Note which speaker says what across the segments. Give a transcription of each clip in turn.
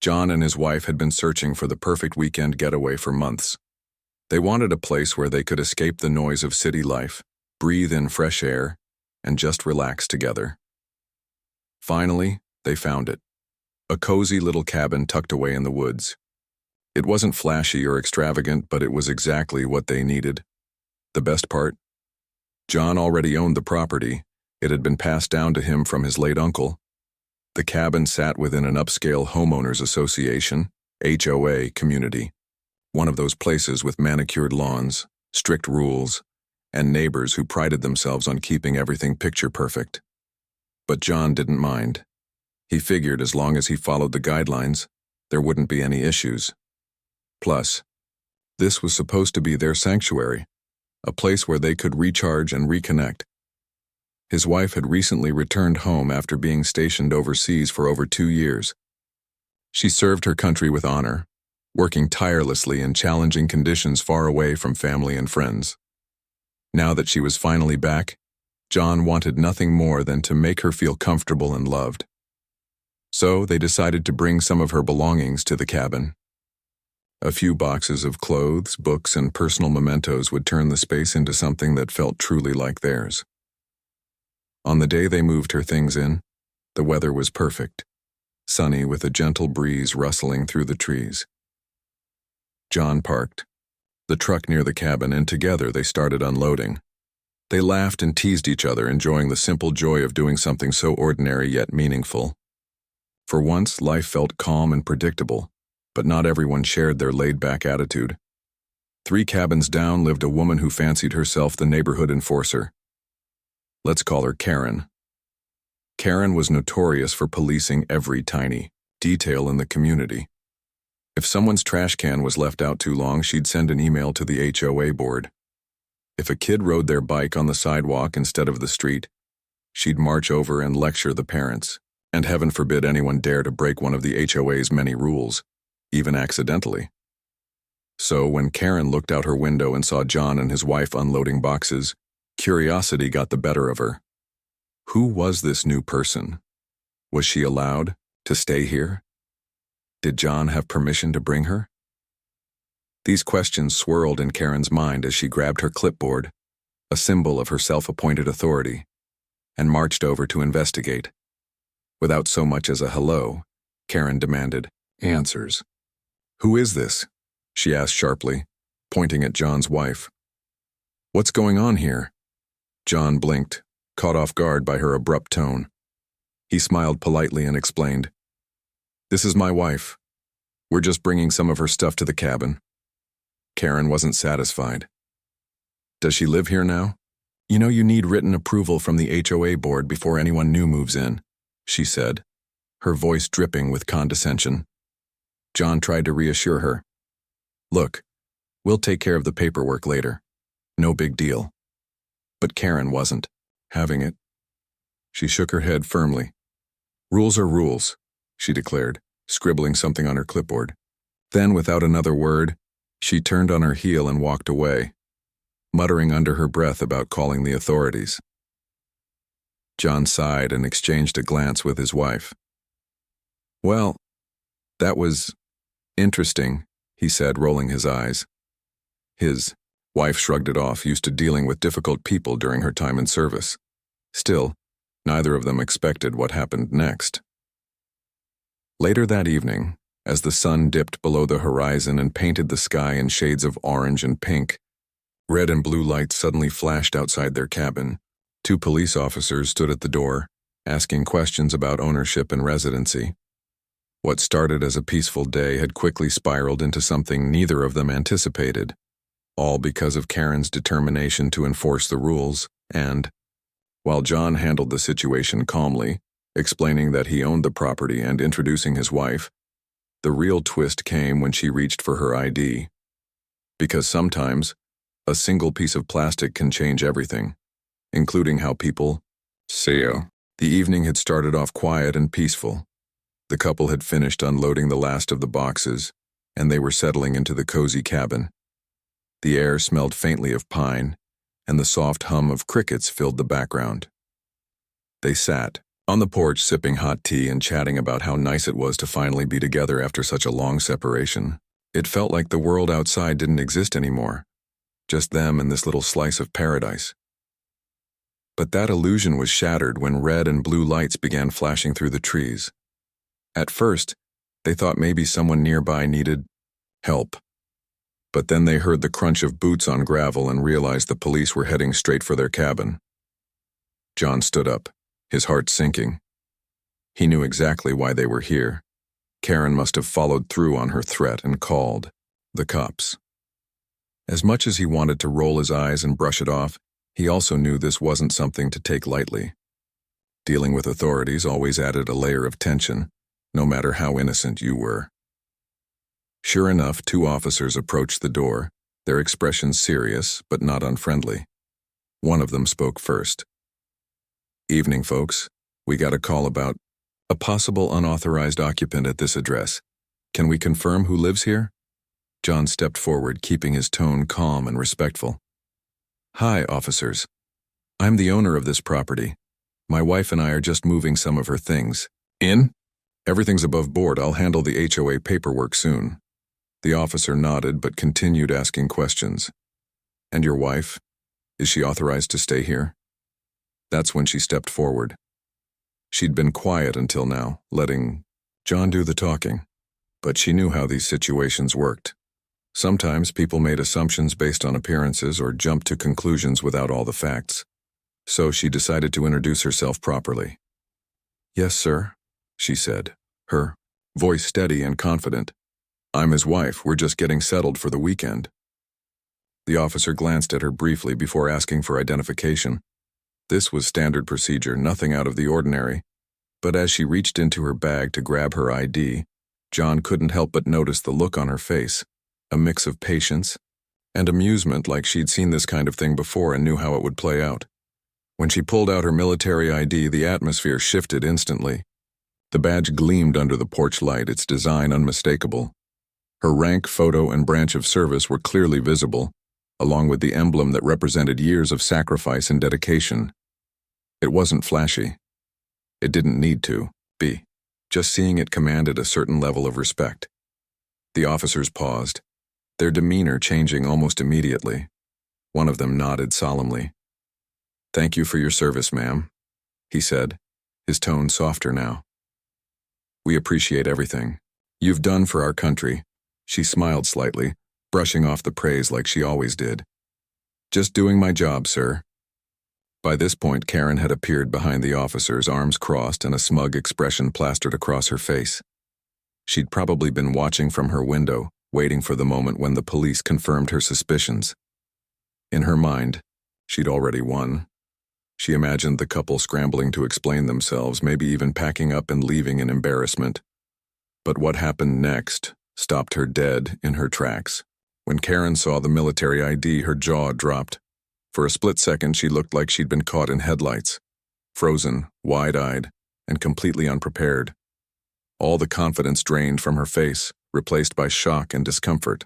Speaker 1: John and his wife had been searching for the perfect weekend getaway for months. They wanted a place where they could escape the noise of city life, breathe in fresh air, and just relax together. Finally, they found it. A cozy little cabin tucked away in the woods. It wasn't flashy or extravagant, but it was exactly what they needed. The best part? John already owned the property. It had been passed down to him from his late uncle. The cabin sat within an upscale homeowners association, HOA, community. One of those places with manicured lawns, strict rules, and neighbors who prided themselves on keeping everything picture perfect. But John didn't mind. He figured as long as he followed the guidelines, there wouldn't be any issues. Plus, this was supposed to be their sanctuary, a place where they could recharge and reconnect. His wife had recently returned home after being stationed overseas for over 2 years. She served her country with honor, working tirelessly in challenging conditions far away from family and friends. Now that she was finally back, John wanted nothing more than to make her feel comfortable and loved. So they decided to bring some of her belongings to the cabin. A few boxes of clothes, books, and personal mementos would turn the space into something that felt truly like theirs. On the day they moved her things in, the weather was perfect, sunny with a gentle breeze rustling through the trees. John parked the truck near the cabin, and together they started unloading. They laughed and teased each other, enjoying the simple joy of doing something so ordinary yet meaningful. For once, life felt calm and predictable, but not everyone shared their laid-back attitude. 3 cabins down lived a woman who fancied herself the neighborhood enforcer. Let's call her Karen. Karen was notorious for policing every tiny detail in the community. If someone's trash can was left out too long, she'd send an email to the HOA board. If a kid rode their bike on the sidewalk instead of the street, she'd march over and lecture the parents. And heaven forbid anyone dare to break one of the HOA's many rules, even accidentally. So when Karen looked out her window and saw John and his wife unloading boxes, curiosity got the better of her. Who was this new person? Was she allowed to stay here? Did John have permission to bring her? These questions swirled in Karen's mind as she grabbed her clipboard, a symbol of her self-appointed authority, and marched over to investigate. Without so much as a hello, Karen demanded answers. "Who is this?" she asked sharply, pointing at John's wife. "What's going on here?" John blinked, caught off guard by her abrupt tone. He smiled politely and explained, "This is my wife. We're just bringing some of her stuff to the cabin." Karen wasn't satisfied. "Does she live here now?" "You know you need written approval from the HOA board before anyone new moves in," she said, her voice dripping with condescension. John tried to reassure her. "Look, we'll take care of the paperwork later. No big deal." But Karen wasn't having it. She shook her head firmly. "Rules are rules," she declared, scribbling something on her clipboard. Then, without another word, she turned on her heel and walked away, muttering under her breath about calling the authorities. John sighed and exchanged a glance with his wife. "Well, that was interesting," he said, rolling his eyes. His wife shrugged it off, used to dealing with difficult people during her time in service. Still, neither of them expected what happened next. Later that evening, as the sun dipped below the horizon and painted the sky in shades of orange and pink, red and blue lights suddenly flashed outside their cabin. 2 police officers stood at the door, asking questions about ownership and residency. What started as a peaceful day had quickly spiraled into something neither of them anticipated, all because of Karen's determination to enforce the rules, and, while John handled the situation calmly, explaining that he owned the property and introducing his wife, the real twist came when she reached for her ID. Because sometimes, a single piece of plastic can change everything, including how people see you. The evening had started off quiet and peaceful. The couple had finished unloading the last of the boxes, and they were settling into the cozy cabin. The air smelled faintly of pine, and the soft hum of crickets filled the background. They sat, On the porch, sipping hot tea and chatting about how nice it was to finally be together after such a long separation, it felt like the world outside didn't exist anymore, just them and this little slice of paradise. But that illusion was shattered when red and blue lights began flashing through the trees. At first, they thought maybe someone nearby needed help. But then they heard the crunch of boots on gravel and realized the police were heading straight for their cabin. John stood up, his heart sinking. He knew exactly why they were here. Karen must have followed through on her threat and called the cops. As much as he wanted to roll his eyes and brush it off, he also knew this wasn't something to take lightly. Dealing with authorities always added a layer of tension, no matter how innocent you were. Sure enough, 2 officers approached the door, their expressions serious but not unfriendly. One of them spoke first. "Evening, folks. We got a call about a possible unauthorized occupant at this address. Can we confirm who lives here?" John stepped forward, keeping his tone calm and respectful. "Hi, officers. I'm the owner of this property. My wife and I are just moving some of her things. In? Everything's above board. I'll handle the HOA paperwork soon." The officer nodded but continued asking questions. "And your wife? Is she authorized to stay here?" That's when she stepped forward. She'd been quiet until now, letting John do the talking. But she knew how these situations worked. Sometimes people made assumptions based on appearances or jumped to conclusions without all the facts. So she decided to introduce herself properly. "Yes, sir," she said, her voice steady and confident. "I'm his wife. We're just getting settled for the weekend." The officer glanced at her briefly before asking for identification. This was standard procedure, nothing out of the ordinary. But as she reached into her bag to grab her ID, John couldn't help but notice the look on her face, a mix of patience and amusement, like she'd seen this kind of thing before and knew how it would play out. When she pulled out her military ID, the atmosphere shifted instantly. The badge gleamed under the porch light, its design unmistakable. Her rank, photo, and branch of service were clearly visible, along with the emblem that represented years of sacrifice and dedication. It wasn't flashy. It didn't need to be. Just seeing it commanded a certain level of respect. The officers paused, their demeanor changing almost immediately. One of them nodded solemnly. "Thank you for your service, ma'am," he said, his tone softer now. "We appreciate everything you've done for our country." She smiled slightly, brushing off the praise like she always did. "Just doing my job, sir." By this point, Karen had appeared behind the officers, arms crossed and a smug expression plastered across her face. She'd probably been watching from her window, waiting for the moment when the police confirmed her suspicions. In her mind, she'd already won. She imagined the couple scrambling to explain themselves, maybe even packing up and leaving in embarrassment. But what happened next stopped her dead in her tracks. When Karen saw the military ID, her jaw dropped. For a split second, she looked like she'd been caught in headlights, frozen, wide-eyed, and completely unprepared. All the confidence drained from her face, replaced by shock and discomfort.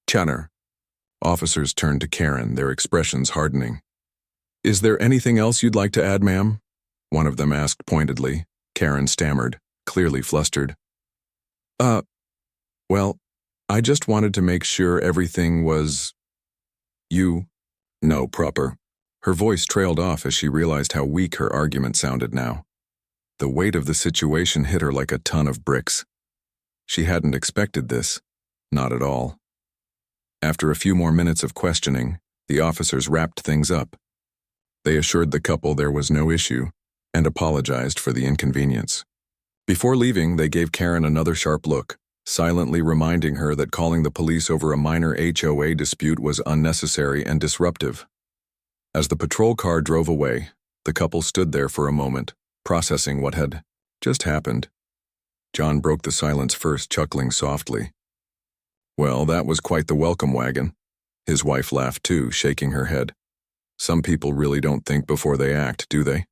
Speaker 1: "Channer." Officers turned to Karen, their expressions hardening. "Is there anything else you'd like to add, ma'am?" One of them asked pointedly. Karen stammered, clearly flustered. Well, I just wanted to make sure everything was... No, proper." Her voice trailed off as she realized how weak her argument sounded now. The weight of the situation hit her like a ton of bricks. She hadn't expected this, not at all. After a few more minutes of questioning, the officers wrapped things up. They assured the couple there was no issue and apologized for the inconvenience. Before leaving, they gave Karen another sharp look, silently reminding her that calling the police over a minor HOA dispute was unnecessary and disruptive. As the patrol car drove away, the couple stood there for a moment, processing what had just happened. John broke the silence first, chuckling softly. "Well, that was quite the welcome wagon." His wife laughed too, shaking her head. "Some people really don't think before they act, do they?"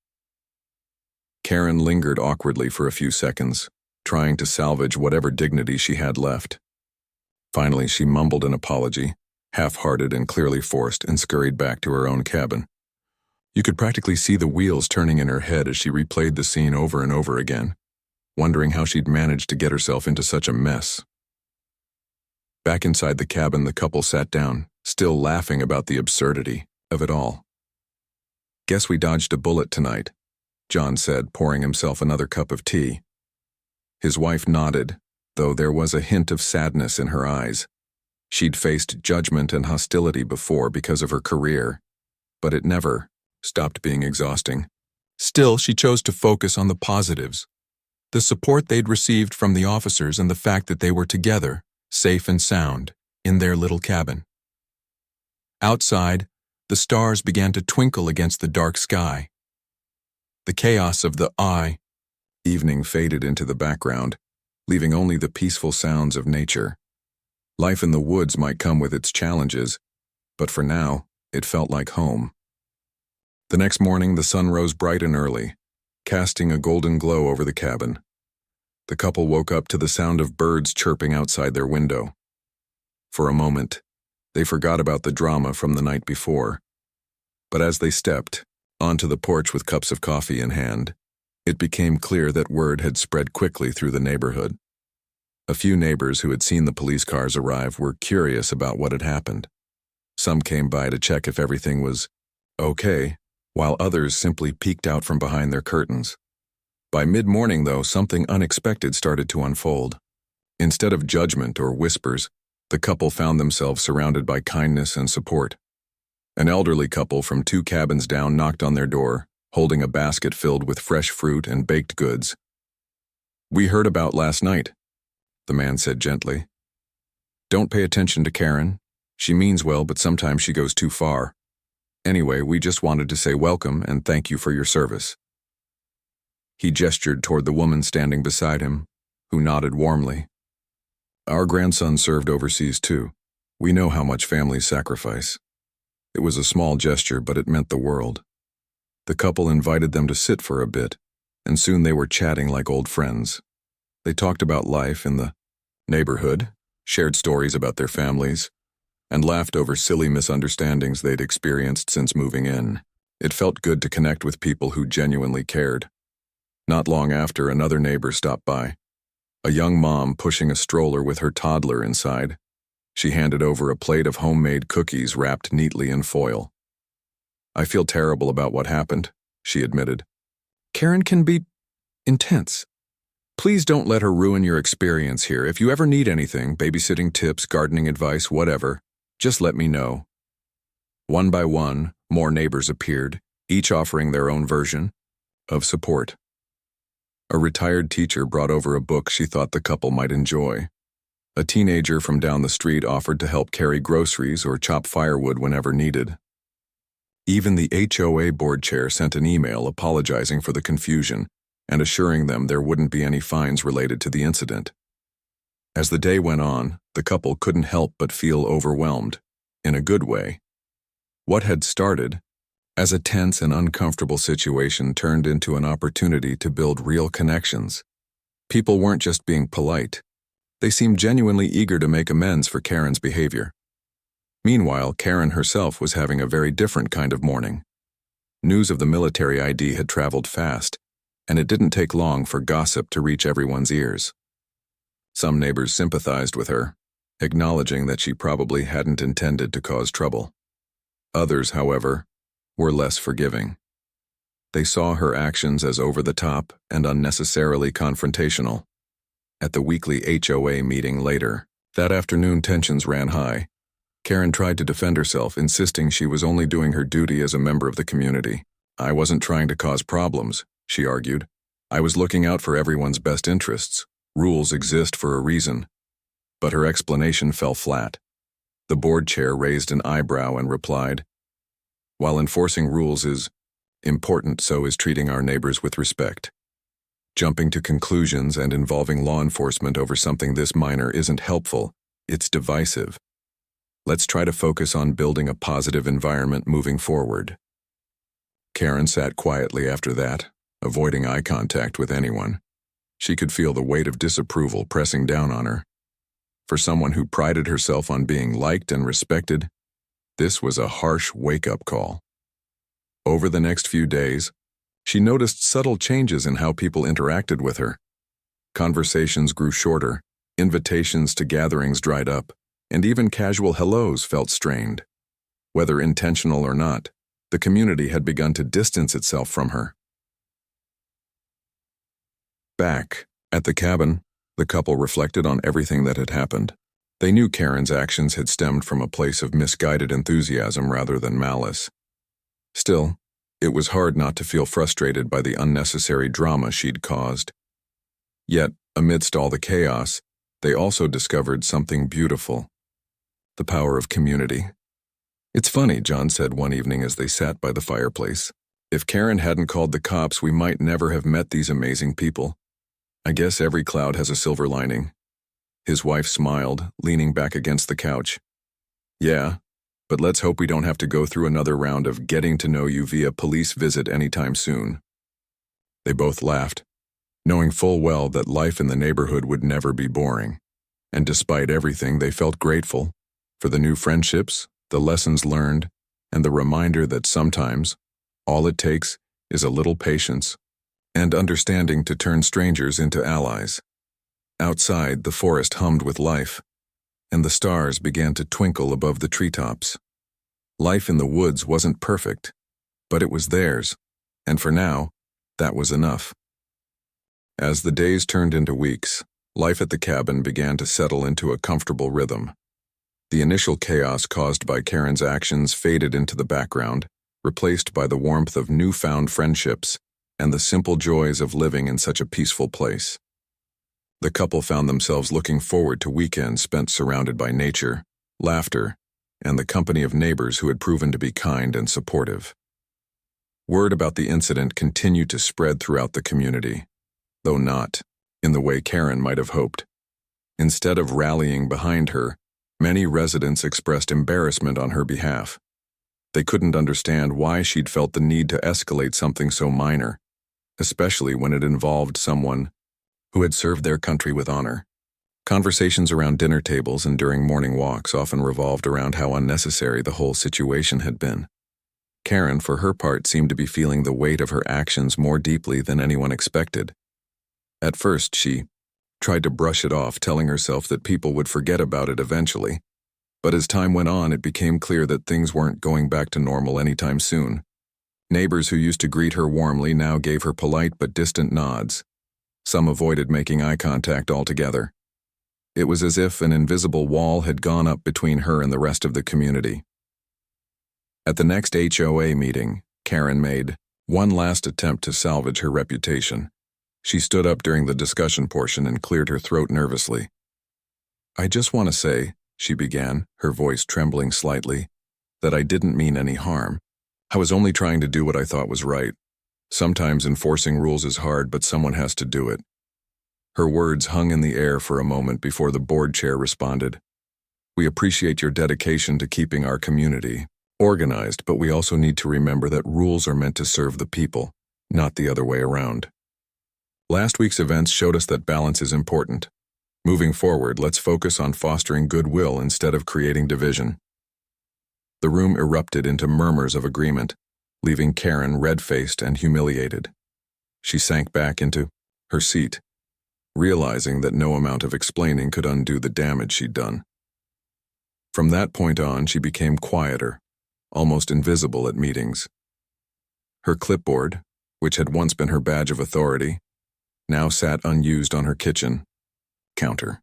Speaker 1: Karen lingered awkwardly for a few seconds, trying to salvage whatever dignity she had left. Finally, she mumbled an apology, half-hearted and clearly forced, and scurried back to her own cabin. You could practically see the wheels turning in her head as she replayed the scene over and over again, wondering how she'd managed to get herself into such a mess. Back inside the cabin, the couple sat down, still laughing about the absurdity of it all. "Guess we dodged a bullet tonight," John said, pouring himself another cup of tea. His wife nodded, though there was a hint of sadness in her eyes. She'd faced judgment and hostility before because of her career, but it never stopped being exhausting. Still, she chose to focus on the positives. The support they'd received from the officers and the fact that they were together, safe and sound, in their little cabin. Outside, the stars began to twinkle against the dark sky. The chaos of the evening faded into the background, leaving only the peaceful sounds of nature. Life in the woods might come with its challenges, but for now, it felt like home. The next morning, the sun rose bright and early, casting a golden glow over the cabin. The couple woke up to the sound of birds chirping outside their window. For a moment, they forgot about the drama from the night before. But as they stepped onto the porch with cups of coffee in hand, it became clear that word had spread quickly through the neighborhood. A few neighbors who had seen the police cars arrive were curious about what had happened. Some came by to check if everything was okay, while others simply peeked out from behind their curtains. By mid-morning, though, something unexpected started to unfold. Instead of judgment or whispers, the couple found themselves surrounded by kindness and support. An elderly couple from 2 cabins down knocked on their door, holding a basket filled with fresh fruit and baked goods. "We heard about last night," the man said gently. "Don't pay attention to Karen. She means well, but sometimes she goes too far. Anyway, we just wanted to say welcome and thank you for your service." He gestured toward the woman standing beside him, who nodded warmly. "Our grandson served overseas too. We know how much families sacrifice." It was a small gesture, but it meant the world. The couple invited them to sit for a bit, and soon they were chatting like old friends. They talked about life in the neighborhood, shared stories about their families, and laughed over silly misunderstandings they'd experienced since moving in. It felt good to connect with people who genuinely cared. Not long after, another neighbor stopped by. A young mom pushing a stroller with her toddler inside. She handed over a plate of homemade cookies wrapped neatly in foil. "I feel terrible about what happened," she admitted. "Karen can be intense. Please don't let her ruin your experience here. If you ever need anything, babysitting tips, gardening advice, whatever, just let me know." One by one, more neighbors appeared, each offering their own version of support. A retired teacher brought over a book she thought the couple might enjoy. A teenager from down the street offered to help carry groceries or chop firewood whenever needed. Even the HOA board chair sent an email apologizing for the confusion and assuring them there wouldn't be any fines related to the incident. As the day went on, the couple couldn't help but feel overwhelmed, in a good way. What had started as a tense and uncomfortable situation turned into an opportunity to build real connections. People weren't just being polite. They seemed genuinely eager to make amends for Karen's behavior. Meanwhile, Karen herself was having a very different kind of morning. News of the military ID had traveled fast, and it didn't take long for gossip to reach everyone's ears. Some neighbors sympathized with her, acknowledging that she probably hadn't intended to cause trouble. Others, however, were less forgiving. They saw her actions as over-the-top and unnecessarily confrontational. At the weekly HOA meeting later, that afternoon, tensions ran high. Karen tried to defend herself, insisting she was only doing her duty as a member of the community. "I wasn't trying to cause problems," she argued. "I was looking out for everyone's best interests. Rules exist for a reason." But her explanation fell flat. The board chair raised an eyebrow and replied, "While enforcing rules is important, so is treating our neighbors with respect. Jumping to conclusions and involving law enforcement over something this minor isn't helpful, it's divisive. Let's try to focus on building a positive environment moving forward." Karen sat quietly after that, avoiding eye contact with anyone. She could feel the weight of disapproval pressing down on her. For someone who prided herself on being liked and respected, this was a harsh wake-up call. Over the next few days, she noticed subtle changes in how people interacted with her. Conversations grew shorter, invitations to gatherings dried up, and even casual hellos felt strained. Whether intentional or not, the community had begun to distance itself from her. Back at the cabin, the couple reflected on everything that had happened. They knew Karen's actions had stemmed from a place of misguided enthusiasm rather than malice. Still, it was hard not to feel frustrated by the unnecessary drama she'd caused. Yet, amidst all the chaos, they also discovered something beautiful: the power of community. "It's funny," John said one evening as they sat by the fireplace. "If Karen hadn't called the cops, we might never have met these amazing people. I guess every cloud has a silver lining." His wife smiled, leaning back against the couch. "Yeah, but let's hope we don't have to go through another round of getting to know you via police visit anytime soon." They both laughed, knowing full well that life in the neighborhood would never be boring. And despite everything, they felt grateful for the new friendships, the lessons learned, and the reminder that sometimes all it takes is a little patience and understanding to turn strangers into allies. Outside, the forest hummed with life, and the stars began to twinkle above the treetops. Life in the woods wasn't perfect, but it was theirs, and for now, that was enough. As the days turned into weeks, life at the cabin began to settle into a comfortable rhythm. The initial chaos caused by Karen's actions faded into the background, replaced by the warmth of newfound friendships and the simple joys of living in such a peaceful place. The couple found themselves looking forward to weekends spent surrounded by nature, laughter, and the company of neighbors who had proven to be kind and supportive. Word about the incident continued to spread throughout the community, though not in the way Karen might have hoped. Instead of rallying behind her, many residents expressed embarrassment on her behalf. They couldn't understand why she'd felt the need to escalate something so minor, especially when it involved someone who had served their country with honor. Conversations around dinner tables and during morning walks often revolved around how unnecessary the whole situation had been. Karen, for her part, seemed to be feeling the weight of her actions more deeply than anyone expected. At first, she tried to brush it off, telling herself that people would forget about it eventually. But as time went on, it became clear that things weren't going back to normal anytime soon. Neighbors who used to greet her warmly now gave her polite but distant nods. Some avoided making eye contact altogether. It was as if an invisible wall had gone up between her and the rest of the community. At the next HOA meeting, Karen made one last attempt to salvage her reputation. She stood up during the discussion portion and cleared her throat nervously. "I just want to say," she began, her voice trembling slightly, "that I didn't mean any harm. I was only trying to do what I thought was right. Sometimes enforcing rules is hard, but someone has to do it." Her words hung in the air for a moment before the board chair responded. "We appreciate your dedication to keeping our community organized, but we also need to remember that rules are meant to serve the people, not the other way around. Last week's events showed us that balance is important. Moving forward, let's focus on fostering goodwill instead of creating division." The room erupted into murmurs of agreement, leaving Karen red-faced and humiliated. She sank back into her seat, realizing that no amount of explaining could undo the damage she'd done. From that point on, she became quieter, almost invisible at meetings. Her clipboard, which had once been her badge of authority, now sat unused on her kitchen counter.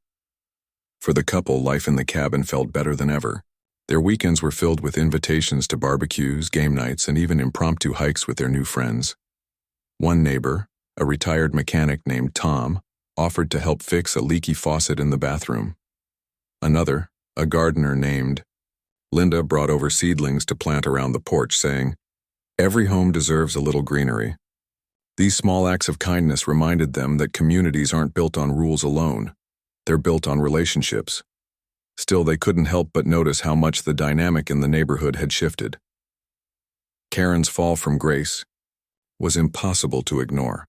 Speaker 1: For the couple, life in the cabin felt better than ever. Their weekends were filled with invitations to barbecues, game nights, and even impromptu hikes with their new friends. One neighbor, a retired mechanic named Tom, offered to help fix a leaky faucet in the bathroom. Another, a gardener named Linda, brought over seedlings to plant around the porch, saying, "Every home deserves a little greenery." These small acts of kindness reminded them that communities aren't built on rules alone. They're built on relationships. Still, they couldn't help but notice how much the dynamic in the neighborhood had shifted. Karen's fall from grace was impossible to ignore.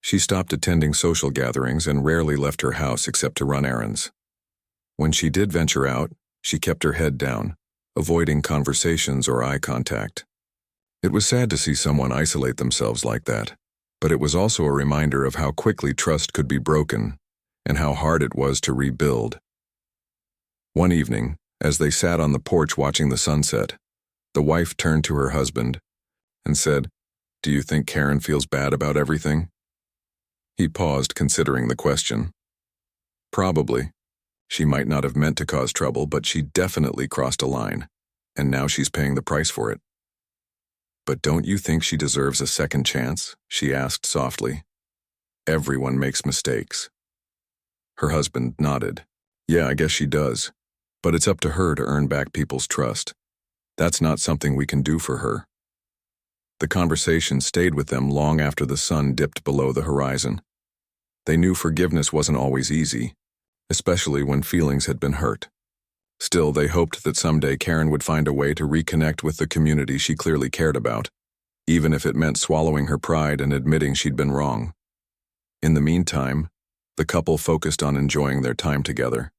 Speaker 1: She stopped attending social gatherings and rarely left her house except to run errands. When she did venture out, she kept her head down, avoiding conversations or eye contact. It was sad to see someone isolate themselves like that, but it was also a reminder of how quickly trust could be broken and how hard it was to rebuild. One evening, as they sat on the porch watching the sunset, the wife turned to her husband and said, "Do you think Karen feels bad about everything?" He paused, considering the question. Probably. She might not have meant to cause trouble, but she definitely crossed a line, and now she's paying the price for it. "But don't you think she deserves a second chance?" she asked softly. "Everyone makes mistakes." Her husband nodded. "Yeah, I guess she does. But it's up to her to earn back people's trust. That's not something we can do for her." The conversation stayed with them long after the sun dipped below the horizon. They knew forgiveness wasn't always easy, especially when feelings had been hurt. Still, they hoped that someday Karen would find a way to reconnect with the community she clearly cared about, even if it meant swallowing her pride and admitting she'd been wrong. In the meantime, the couple focused on enjoying their time together.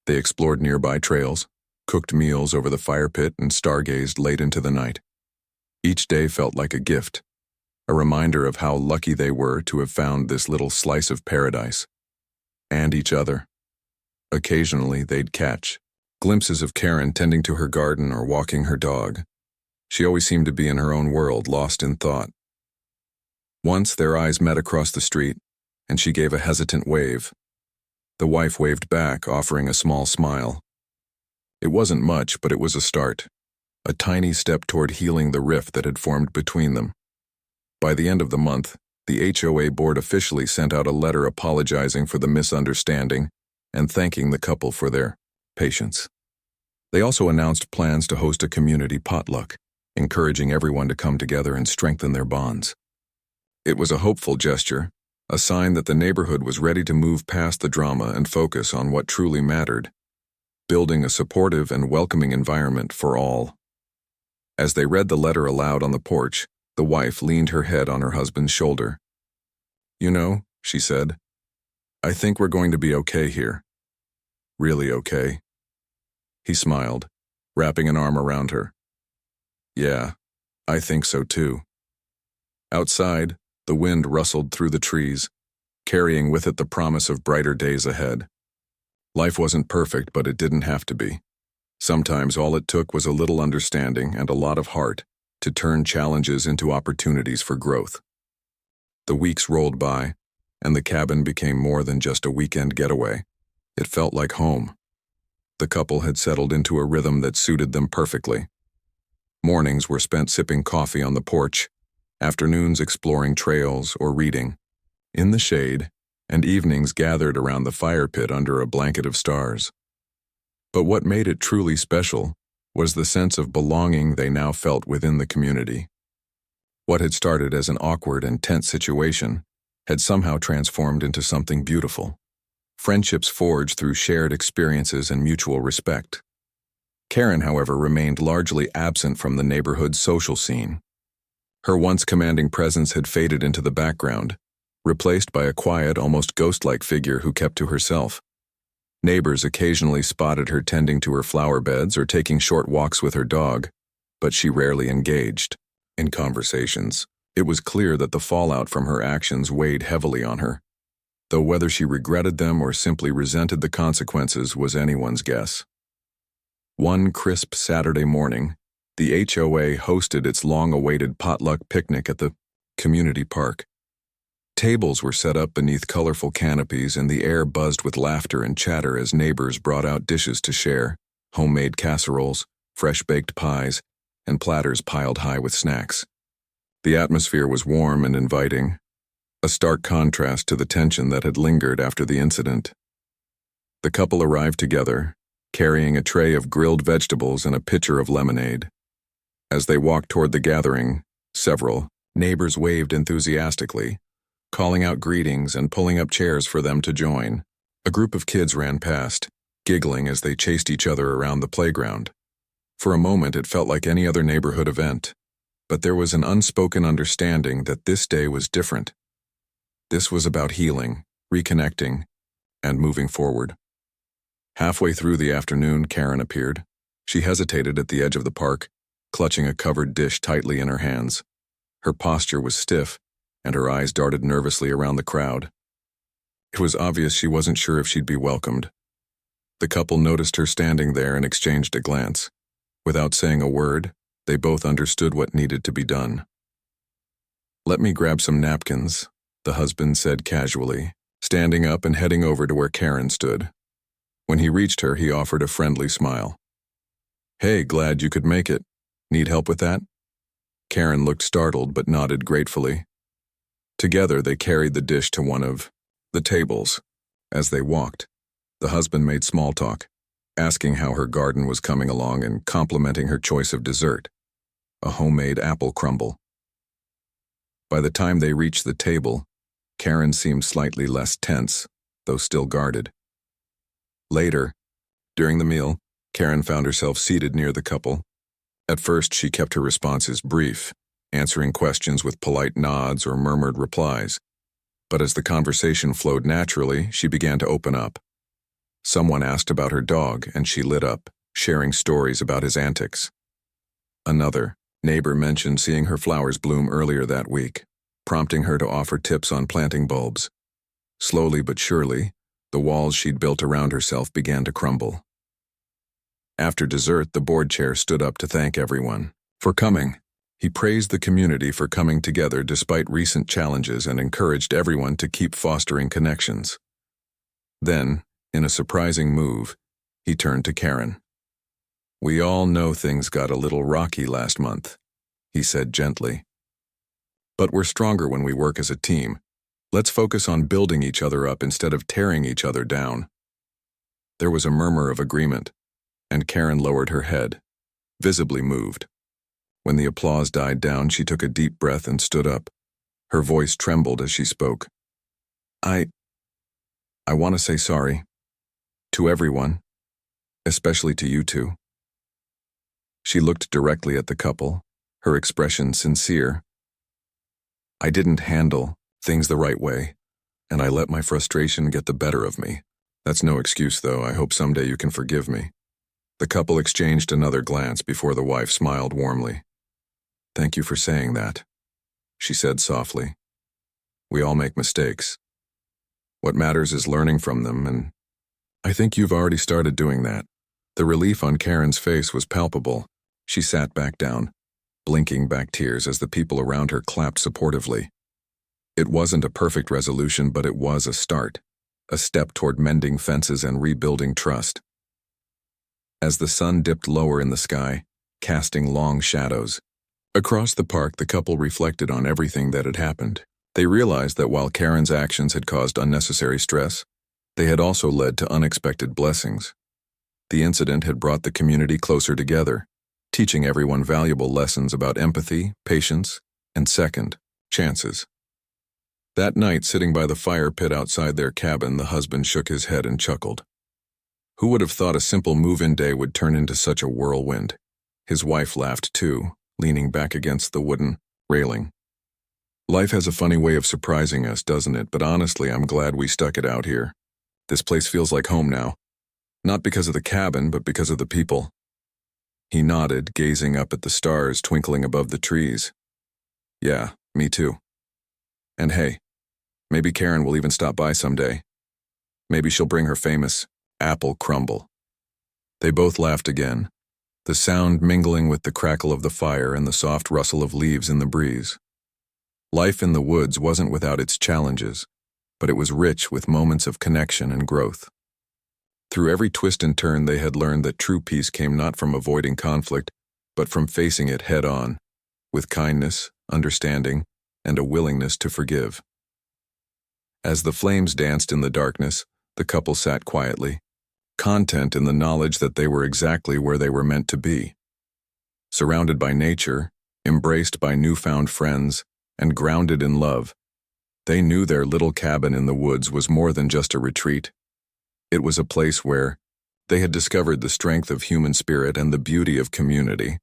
Speaker 1: They explored nearby trails, cooked meals over the fire pit, and stargazed late into the night. Each day felt like a gift, a reminder of how lucky they were to have found this little slice of paradise. And each other. Occasionally, they'd catch glimpses of Karen tending to her garden or walking her dog. She always seemed to be in her own world, lost in thought. Once their eyes met across the street, and she gave a hesitant wave. The wife waved back, offering a small smile. It wasn't much, but it was a start, a tiny step toward healing the rift that had formed between them. By the end of the month, the HOA board officially sent out a letter apologizing for the misunderstanding and thanking the couple for their patience. They also announced plans to host a community potluck, encouraging everyone to come together and strengthen their bonds. It was a hopeful gesture, a sign that the neighborhood was ready to move past the drama and focus on what truly mattered, building a supportive and welcoming environment for all. As they read the letter aloud on the porch, the wife leaned her head on her husband's shoulder. "You know," she said, "I think we're going to be okay here." "Really okay?" He smiled, wrapping an arm around her. "Yeah, I think so too." Outside, the wind rustled through the trees, carrying with it the promise of brighter days ahead. Life wasn't perfect, but it didn't have to be. Sometimes all it took was a little understanding and a lot of heart to turn challenges into opportunities for growth. The weeks rolled by, and the cabin became more than just a weekend getaway. It felt like home. The couple had settled into a rhythm that suited them perfectly. Mornings were spent sipping coffee on the porch, afternoons exploring trails or reading in the shade, and evenings gathered around the fire pit under a blanket of stars. But what made it truly special was the sense of belonging they now felt within the community. What had started as an awkward and tense situation had somehow transformed into something beautiful. Friendships forged through shared experiences and mutual respect. Karen, however, remained largely absent from the neighborhood's social scene. Her once commanding presence had faded into the background, replaced by a quiet, almost ghost-like figure who kept to herself. Neighbors occasionally spotted her tending to her flower beds or taking short walks with her dog, but she rarely engaged in conversations. It was clear that the fallout from her actions weighed heavily on her, though whether she regretted them or simply resented the consequences was anyone's guess. One crisp Saturday morning, the HOA hosted its long-awaited potluck picnic at the community park. Tables were set up beneath colorful canopies, and the air buzzed with laughter and chatter as neighbors brought out dishes to share: homemade casseroles, fresh-baked pies, and platters piled high with snacks. The atmosphere was warm and inviting, a stark contrast to the tension that had lingered after the incident. The couple arrived together, carrying a tray of grilled vegetables and a pitcher of lemonade. As they walked toward the gathering, several neighbors waved enthusiastically, calling out greetings and pulling up chairs for them to join. A group of kids ran past, giggling as they chased each other around the playground. For a moment, it felt like any other neighborhood event, but there was an unspoken understanding that this day was different. This was about healing, reconnecting, and moving forward. Halfway through the afternoon, Karen appeared. She hesitated at the edge of the park, clutching a covered dish tightly in her hands. Her posture was stiff, and her eyes darted nervously around the crowd. It was obvious she wasn't sure if she'd be welcomed. The couple noticed her standing there and exchanged a glance. Without saying a word, they both understood what needed to be done. "Let me grab some napkins," the husband said casually, standing up and heading over to where Karen stood. When he reached her, he offered a friendly smile. "Hey, glad you could make it. Need help with that?" Karen looked startled but nodded gratefully. Together, they carried the dish to one of the tables. As they walked, the husband made small talk, asking how her garden was coming along and complimenting her choice of dessert, a homemade apple crumble. By the time they reached the table, Karen seemed slightly less tense, though still guarded. Later, during the meal, Karen found herself seated near the couple. At first, she kept her responses brief, answering questions with polite nods or murmured replies. But as the conversation flowed naturally, she began to open up. Someone asked about her dog, and she lit up, sharing stories about his antics. Another neighbor mentioned seeing her flowers bloom earlier that week, prompting her to offer tips on planting bulbs. Slowly but surely, the walls she'd built around herself began to crumble. After dessert, the board chair stood up to thank everyone for coming. He praised the community for coming together despite recent challenges and encouraged everyone to keep fostering connections. Then, in a surprising move, he turned to Karen. "We all know things got a little rocky last month," he said gently. "But we're stronger when we work as a team. Let's focus on building each other up instead of tearing each other down." There was a murmur of agreement, and Karen lowered her head, visibly moved. When the applause died down, she took a deep breath and stood up. Her voice trembled as she spoke. I want to say sorry. To everyone, especially to you two." She looked directly at the couple, her expression sincere. "I didn't handle things the right way, and I let my frustration get the better of me. That's no excuse, though. I hope someday you can forgive me." The couple exchanged another glance before the wife smiled warmly. "Thank you for saying that," she said softly. "We all make mistakes. What matters is learning from them, and I think you've already started doing that." The relief on Karen's face was palpable. She sat back down, blinking back tears as the people around her clapped supportively. It wasn't a perfect resolution, but it was a start, a step toward mending fences and rebuilding trust. As the sun dipped lower in the sky, casting long shadows, across the park, the couple reflected on everything that had happened. They realized that while Karen's actions had caused unnecessary stress, they had also led to unexpected blessings. The incident had brought the community closer together, teaching everyone valuable lessons about empathy, patience, and second chances. That night, sitting by the fire pit outside their cabin, the husband shook his head and chuckled. Who would have thought a simple move-in day would turn into such a whirlwind? His wife laughed too, leaning back against the wooden railing. "Life has a funny way of surprising us, doesn't it? But honestly, I'm glad we stuck it out here. This place feels like home now. Not because of the cabin, but because of the people." He nodded, gazing up at the stars twinkling above the trees. "Yeah, me too. And hey, maybe Karen will even stop by someday. Maybe she'll bring her famous apple crumble." They both laughed again, the sound mingling with the crackle of the fire and the soft rustle of leaves in the breeze. Life in the woods wasn't without its challenges, but it was rich with moments of connection and growth. Through every twist and turn, they had learned that true peace came not from avoiding conflict, but from facing it head-on, with kindness, understanding, and a willingness to forgive. As the flames danced in the darkness, the couple sat quietly, content in the knowledge that they were exactly where they were meant to be. Surrounded by nature, embraced by newfound friends, and grounded in love, they knew their little cabin in the woods was more than just a retreat. It was a place where they had discovered the strength of human spirit and the beauty of community.